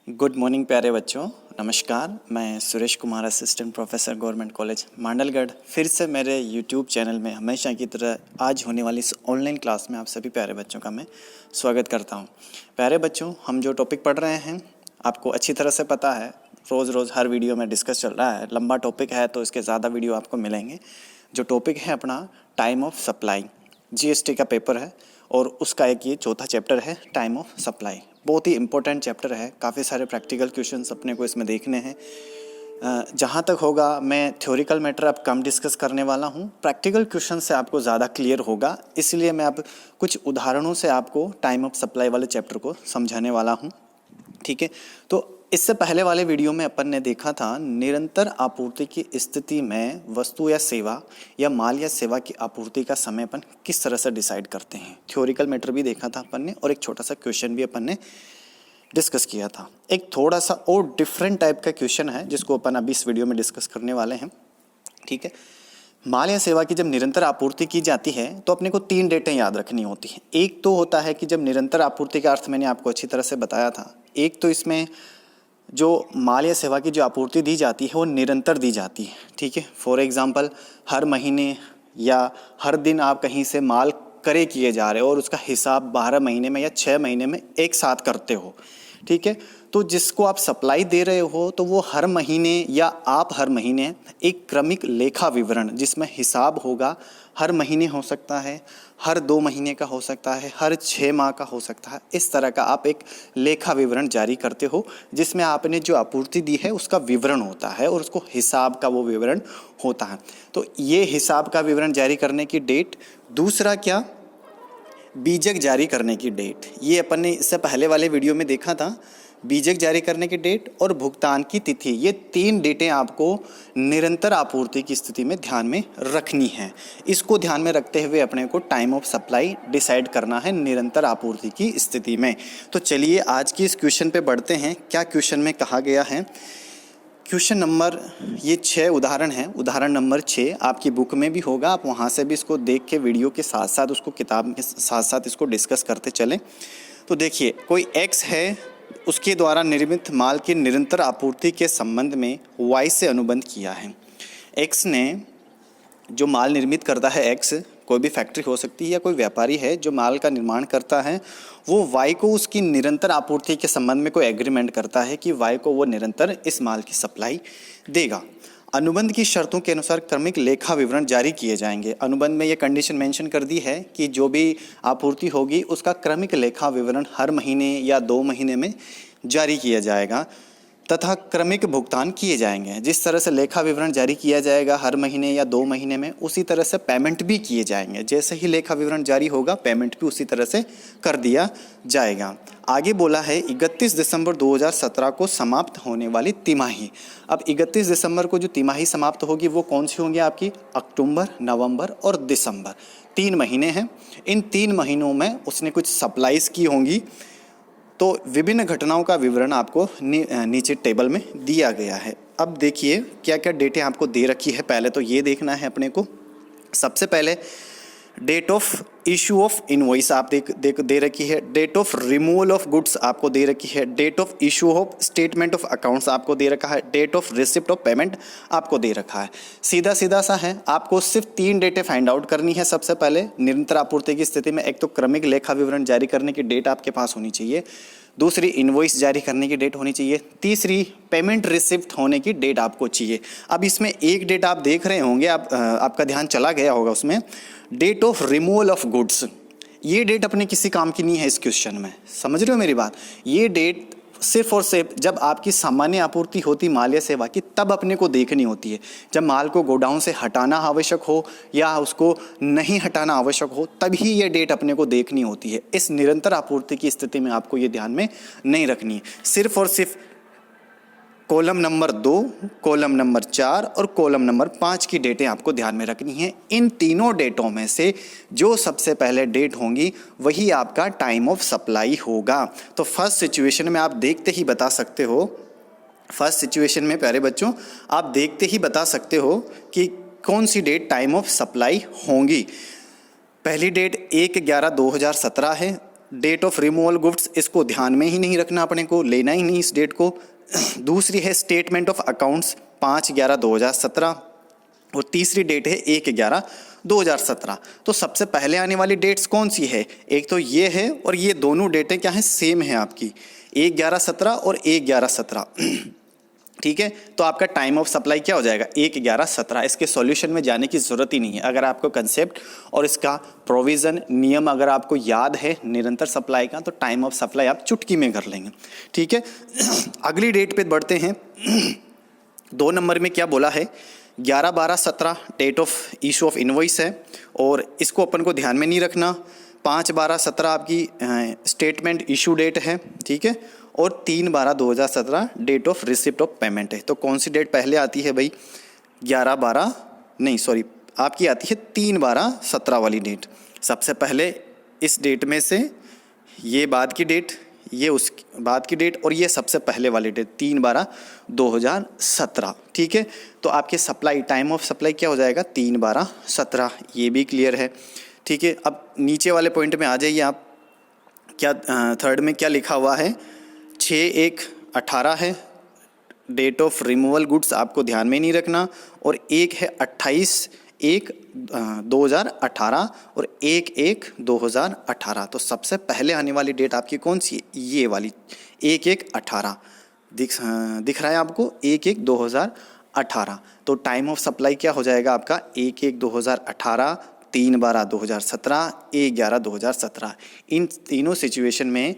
Good morning प्यारे बच्चों, नमस्कार। मैं Suresh Kumar, assistant professor government college Mandalgarh, फिर से मेरे यूट्यूब चैनल में हमेशा की तरह आज होने वाली इस ऑनलाइन क्लास में आप सभी प्यारे बच्चों का मैं स्वागत करता हूं। प्यारे बच्चों, हम जो टॉपिक पढ़ रहे हैं आपको अच्छी तरह से पता है, रोज़ हर वीडियो में डिस्कस चल रहा है। लंबा टॉपिक है तो इसके ज़्यादा वीडियो आपको मिलेंगे। जो टॉपिक है अपना टाइम ऑफ सप्लाई, जीएसटी का पेपर है और उसका एक ये चौथा चैप्टर है टाइम ऑफ सप्लाई। बहुत ही इंपॉर्टेंट चैप्टर है, काफ़ी सारे प्रैक्टिकल क्वेश्चंस अपने को इसमें देखने हैं। जहाँ तक होगा मैं थ्योरिकल मैटर अब कम डिस्कस करने वाला हूँ, प्रैक्टिकल क्वेश्चन से आपको ज़्यादा क्लियर होगा, इसलिए मैं अब कुछ उदाहरणों से आपको टाइम ऑफ सप्लाई वाले चैप्टर को समझाने वाला हूँ। ठीक है, तो इससे पहले वाले वीडियो में अपन ने देखा था निरंतर आपूर्ति की स्थिति में वस्तु या सेवा या माल या सेवा की आपूर्ति का समय अपन किस तरह से डिसाइड करते हैं। थ्योरिकल मैटर भी देखा था अपन ने और एक छोटा सा क्वेश्चन भी अपन ने डिस्कस किया था। एक थोड़ा सा और डिफरेंट टाइप का क्वेश्चन है जिसको अपन अभी इस वीडियो में डिस्कस करने वाले हैं। ठीक है, माल या सेवा की जब निरंतर आपूर्ति की जाती है तो अपने को 3 डेटें याद रखनी होती हैं। एक तो होता है कि जब निरंतर आपूर्ति का अर्थ मैंने आपको अच्छी तरह से बताया था, एक तो इसमें जो माल या सेवा की जो आपूर्ति दी जाती है वो निरंतर दी जाती है। ठीक है, फॉर एग्जांपल हर महीने या हर दिन आप कहीं से माल क्रय किए जा रहे हो और उसका हिसाब 12 महीने में या 6 महीने में एक साथ करते हो। ठीक है, तो जिसको आप सप्लाई दे रहे हो तो वो हर महीने या आप हर महीने एक क्रमिक लेखा विवरण जिसमें हिसाब होगा, हर महीने हो सकता है, हर 2 महीने का हो सकता है, हर 6 माह का हो सकता है। इस तरह का आप एक लेखा विवरण जारी करते हो जिसमें आपने जो आपूर्ति दी है उसका विवरण होता है और उसको हिसाब का वो विवरण होता है। तो ये हिसाब का विवरण जारी करने की डेट। दूसरा क्या, बीजक जारी करने की डेट। ये अपन ने इससे पहले वाले वीडियो में देखा था, बीजक जारी करने की डेट और भुगतान की तिथि। ये 3 डेटें आपको निरंतर आपूर्ति की स्थिति में ध्यान में रखनी है। इसको ध्यान में रखते हुए अपने को टाइम ऑफ सप्लाई डिसाइड करना है निरंतर आपूर्ति की स्थिति में। तो चलिए आज की इस क्वेश्चन पे बढ़ते हैं। क्या क्वेश्चन में कहा गया है, क्वेश्चन नंबर ये 6 उदाहरण है। उदाहरण नंबर 6 आपकी बुक में भी होगा, आप वहाँ से भी इसको देख के वीडियो के साथ साथ उसको किताब के साथ साथ इसको डिस्कस करते चलें। तो देखिए, कोई एक्स है, उसके द्वारा निर्मित माल की निरंतर आपूर्ति के संबंध में वाई से अनुबंध किया है। एक्स ने जो माल निर्मित करता है, एक्स कोई भी फैक्ट्री हो सकती है या कोई व्यापारी है जो माल का निर्माण करता है, वो वाई को उसकी निरंतर आपूर्ति के संबंध में कोई एग्रीमेंट करता है कि वाई को वो निरंतर इस माल की सप्लाई देगा। अनुबंध की शर्तों के अनुसार क्रमिक लेखा विवरण जारी किए जाएंगे। अनुबंध में ये कंडीशन मेंशन कर दी है कि जो भी आपूर्ति होगी उसका क्रमिक लेखा विवरण हर महीने या 2 महीने में जारी किया जाएगा तथा क्रमिक भुगतान किए जाएंगे। जिस तरह से लेखा विवरण जारी किया जाएगा हर महीने या 2 महीने में, उसी तरह से पेमेंट भी किए जाएंगे। जैसे ही लेखा विवरण जारी होगा पेमेंट भी उसी तरह से कर दिया जाएगा। आगे बोला है 31 दिसंबर 2017 को समाप्त होने वाली तिमाही। अब 31 दिसंबर को जो तिमाही समाप्त होगी वो कौन सी होंगी आपकी, अक्टूबर, नवंबर और दिसंबर। 3 महीने हैं। इन 3 महीनों में उसने कुछ सप्लाईज की होंगी। तो विभिन्न घटनाओं का विवरण आपको नीचे टेबल में दिया गया है। अब देखिए क्या क्या डेटें आपको दे रखी है। पहले तो ये देखना है अपने को। सबसे पहले date of issue of invoice आप दे रखी है। Date of removal of goods आपको दे रखी है। Date of issue of statement of accounts आपको दे रखा है। Date of receipt of payment आपको दे रखा है। सीधा सा है, आपको सिर्फ 3 डेटें फाइंड आउट करनी है। सबसे पहले निरंतर आपूर्ति की स्थिति में एक तो क्रमिक लेखा विवरण जारी करने की डेट आपके पास होनी चाहिए, दूसरी इनवॉइस जारी करने की डेट होनी चाहिए, तीसरी पेमेंट रिसिप्ट होने की डेट आपको चाहिए। अब इसमें एक डेट आप देख रहे होंगे, आपका ध्यान चला गया होगा उसमें, date of removal of goods. ये डेट अपने किसी काम की नहीं है इस क्वेश्चन में, समझ रहे हो मेरी बात। ये डेट सिर्फ और सिर्फ जब आपकी सामान्य आपूर्ति होती माल या सेवा की तब अपने को देखनी होती है। जब माल को गोडाउन से हटाना आवश्यक हो या उसको नहीं हटाना आवश्यक हो तभी ये डेट अपने को देखनी होती है। इस निरंतर आपूर्ति की स्थिति में आपको ये ध्यान में नहीं रखनी है। सिर्फ और सिर्फ कॉलम नंबर 2, कॉलम नंबर 4 और कॉलम नंबर 5 की डेटें आपको ध्यान में रखनी है। इन तीनों डेटों में से जो सबसे पहले डेट होंगी वही आपका टाइम ऑफ सप्लाई होगा। तो फर्स्ट सिचुएशन में आप देखते ही बता सकते हो, फर्स्ट सिचुएशन में प्यारे बच्चों आप देखते ही बता सकते हो कि कौन सी डेट टाइम ऑफ सप्लाई होंगी। पहली डेट 1/11/2017 है, डेट ऑफ रिमूवल गुड्स, इसको ध्यान में ही नहीं रखना, अपने को लेना ही नहीं इस डेट को। दूसरी है स्टेटमेंट ऑफ अकाउंट्स 5/11/2017 और तीसरी डेट है 1/11/2017। तो सबसे पहले आने वाली डेट्स कौन सी है? एक तो ये है और ये दोनों डेटें क्या हैं, सेम है आपकी, 1/11/17 और 1/11/17। ठीक है, तो आपका टाइम ऑफ सप्लाई क्या हो जाएगा, 1/11/17। इसके सॉल्यूशन में जाने की ज़रूरत ही नहीं है। अगर आपको कंसेप्ट और इसका प्रोविज़न नियम अगर आपको याद है निरंतर सप्लाई का, तो टाइम ऑफ सप्लाई आप चुटकी में कर लेंगे। ठीक है, अगली डेट पे बढ़ते हैं। 2 नंबर में क्या बोला है, 11/12/17 date of issue of invoice है और इसको अपन को ध्यान में नहीं रखना। 5/12/17 आपकी स्टेटमेंट इशू डेट है। ठीक है, और 3/12/2017 date of receipt of payment है। तो कौन सी डेट पहले आती है भाई, 11/12 नहीं सॉरी आपकी आती है 3/12/17 वाली डेट। सबसे पहले इस डेट में से ये बाद की डेट, ये उस बाद की डेट और ये सबसे पहले वाली डेट 3/12/2017। ठीक है, तो आपके सप्लाई टाइम ऑफ सप्लाई क्या हो जाएगा, 3/12/17। ये भी क्लियर है। ठीक है, अब नीचे वाले पॉइंट में आ जाइए आप। क्या थर्ड में क्या लिखा हुआ है, 6/1/18 है डेट ऑफ रिमूवल गुड्स, आपको ध्यान में नहीं रखना। और एक है 28/1/2018 और 1/1/2018। तो सबसे पहले आने वाली डेट आपकी कौन सी है, ये वाली 1/1/18 दिख रहा है आपको, 1/1/2018। तो टाइम ऑफ सप्लाई क्या हो जाएगा आपका, 1/1/2018, 3/12/2017, 1/11/2017। इन तीनों सिचुएशन में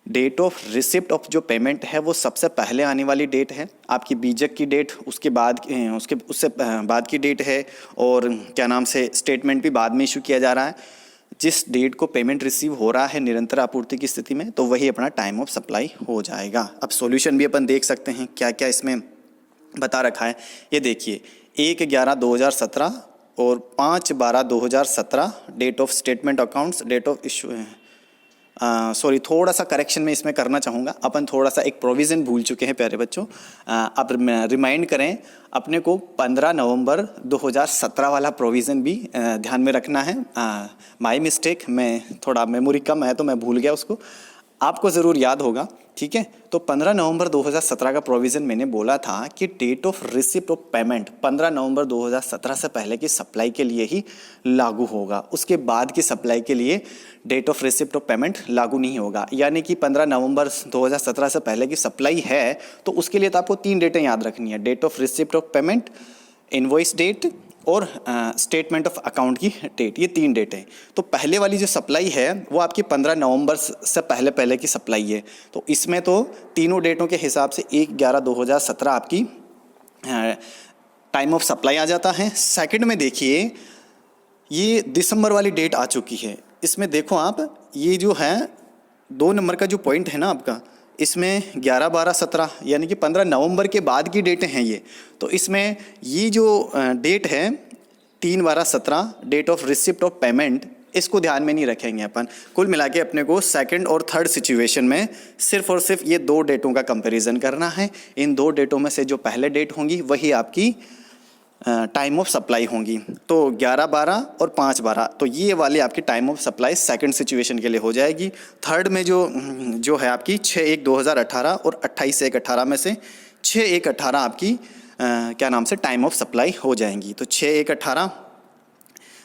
डेट ऑफ रिसिप्ट ऑफ जो पेमेंट है वो सबसे पहले आने वाली डेट है। आपकी बीजक की डेट उसके बाद की डेट है और क्या नाम से स्टेटमेंट भी बाद में इशू किया जा रहा है। जिस डेट को पेमेंट रिसीव हो रहा है निरंतर आपूर्ति की स्थिति में, तो वही अपना टाइम ऑफ सप्लाई हो जाएगा। अब सॉल्यूशन भी अपन देख सकते हैं क्या क्या इसमें बता रखा है। ये देखिए 1/11/2017 और 5/12/2017 date of statement accounts, date of issue sorry थोड़ा सा करेक्शन में इसमें करना चाहूँगा। अपन थोड़ा सा एक प्रोविज़न भूल चुके हैं प्यारे बच्चों। आप रिमाइंड करें अपने को 15 नवंबर 2017 वाला प्रोविज़न भी ध्यान में रखना है। माय मिस्टेक, मैं थोड़ा मेमोरी कम है तो मैं भूल गया उसको, आपको ज़रूर याद होगा। ठीक है, तो 15 नवंबर 2017 का प्रोविज़न मैंने बोला था कि date of receipt of payment 15 नवंबर 2017 से पहले की सप्लाई के लिए ही लागू होगा। उसके बाद की सप्लाई के लिए date of receipt of payment लागू नहीं होगा। यानी कि 15 नवंबर 2017 से पहले की सप्लाई है तो उसके लिए तो आपको 3 डेटें याद रखनी है, date of receipt of payment, invoice date और स्टेटमेंट ऑफ अकाउंट की डेट। ये 3 डेटें। तो पहले वाली जो सप्लाई है वो आपकी 15 नवंबर से पहले की सप्लाई है। तो इसमें तो तीनों डेटों के हिसाब से 1/11/2017 आपकी टाइम ऑफ सप्लाई आ जाता है। सेकंड में देखिए ये दिसंबर वाली डेट आ चुकी है। इसमें देखो आप, ये जो है 2 नंबर का जो पॉइंट है ना आपका, इसमें 11/12/17 यानी कि 15 नवंबर के बाद की डेटें हैं ये। तो इसमें ये जो डेट है 3/12/17 date of receipt of payment, इसको ध्यान में नहीं रखेंगे अपन। कुल मिला के अपने को सेकंड और थर्ड सिचुएशन में सिर्फ और सिर्फ ये 2 डेटों का कंपैरिजन करना है। इन 2 डेटों में से जो पहले डेट होंगी वही आपकी टाइम ऑफ सप्लाई होंगी। तो 11/12 और 5/12, तो ये वाली आपकी time of supply second situation के लिए हो जाएगी। थर्ड में जो है आपकी 6/1/2018 और 28/1/18 में से 6/1/18 आपकी क्या नाम से टाइम ऑफ सप्लाई हो जाएंगी। तो 6/1/18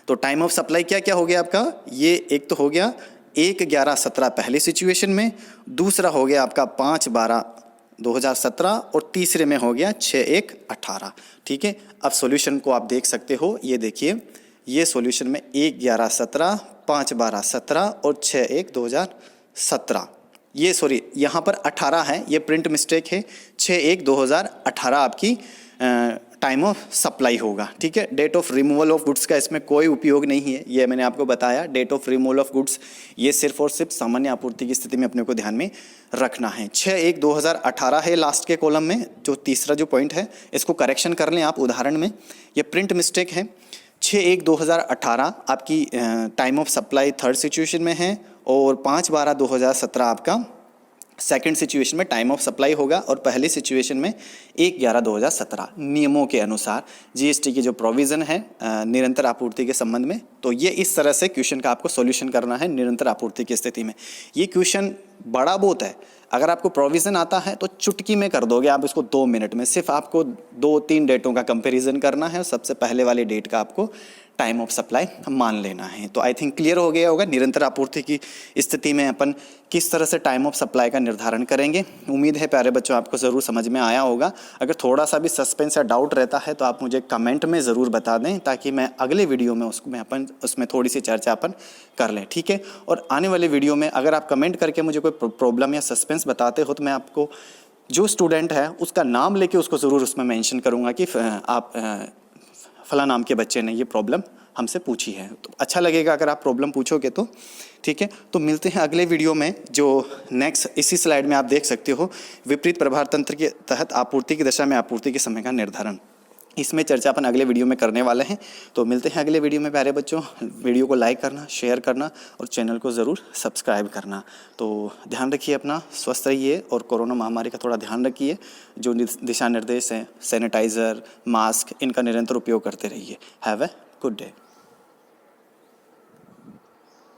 तो टाइम ऑफ सप्लाई क्या क्या हो गया आपका, ये एक तो हो गया 1/11/17 पहली सिचुएशन में, दूसरा हो गया आपका 5/12/2017 और तीसरे में हो गया 6/1/18। ठीक है, अब सॉल्यूशन को आप देख सकते हो। ये देखिए ये सॉल्यूशन में 1/11/17, 5/12/17 और 6/1/2017, ये सॉरी यहाँ पर 18 है, ये प्रिंट मिस्टेक है। 6/1/2018 आपकी टाइम ऑफ सप्लाई होगा। ठीक है, date of removal of goods का इसमें कोई उपयोग नहीं है, ये मैंने आपको बताया। Date of removal of goods ये सिर्फ और सिर्फ सामान्य आपूर्ति की स्थिति में अपने को ध्यान में रखना है। 6/1/2018 है लास्ट के कॉलम में, जो तीसरा जो पॉइंट है इसको करेक्शन कर लें आप उदाहरण में, ये प्रिंट मिस्टेक है। 6/1/2018 आपकी time of supply third situation में है और 5/12/2017 आपका सेकंड सिचुएशन में टाइम ऑफ सप्लाई होगा और पहली सिचुएशन में 1/11/2017 नियमों के अनुसार जीएसटी की जो प्रोविज़न है निरंतर आपूर्ति के संबंध में। तो ये इस तरह से क्वेश्चन का आपको सॉल्यूशन करना है निरंतर आपूर्ति की स्थिति में। ये क्वेश्चन बड़ा बहुत है, अगर आपको प्रोविज़न आता है तो चुटकी में कर दोगे आप इसको 2 मिनट में। सिर्फ आपको 2-3 डेटों का कंपैरिजन करना है और सबसे पहले वाली डेट का आपको टाइम ऑफ सप्लाई मान लेना है। तो आई थिंक क्लियर हो गया होगा निरंतर आपूर्ति की स्थिति में अपन किस तरह से टाइम ऑफ सप्लाई का निर्धारण करेंगे। उम्मीद है प्यारे बच्चों आपको ज़रूर समझ में आया होगा। अगर थोड़ा सा भी सस्पेंस या डाउट रहता है तो आप मुझे कमेंट में ज़रूर बता दें, ताकि मैं अगले वीडियो में उसमें थोड़ी सी चर्चा अपन कर लें, ठीक है। और आने वाले वीडियो में अगर आप कमेंट करके मुझे कोई प्रॉब्लम या सस्पेंस बताते हो तो मैं आपको जो स्टूडेंट है उसका नाम लेके उसको ज़रूर उसमें मेंशन करूँगा कि आप फला नाम के बच्चे ने ये प्रॉब्लम हमसे पूछी है। तो अच्छा लगेगा अगर आप प्रॉब्लम पूछोगे तो, ठीक है। तो मिलते हैं अगले वीडियो में, जो नेक्स्ट इसी स्लाइड में आप देख सकते हो, विपरीत प्रभार तंत्र के तहत आपूर्ति की दशा में आपूर्ति के समय का निर्धारण। इसमें चर्चा अपन अगले वीडियो में करने वाले हैं। तो मिलते हैं अगले वीडियो में प्यारे बच्चों। वीडियो को लाइक करना, शेयर करना और चैनल को ज़रूर सब्सक्राइब करना। तो ध्यान रखिए अपना, स्वस्थ रहिए और कोरोना महामारी का थोड़ा ध्यान रखिए। जो दिशा निर्देश हैं, सैनिटाइज़र, मास्क, इनका निरंतर उपयोग करते रहिए। Have a good day.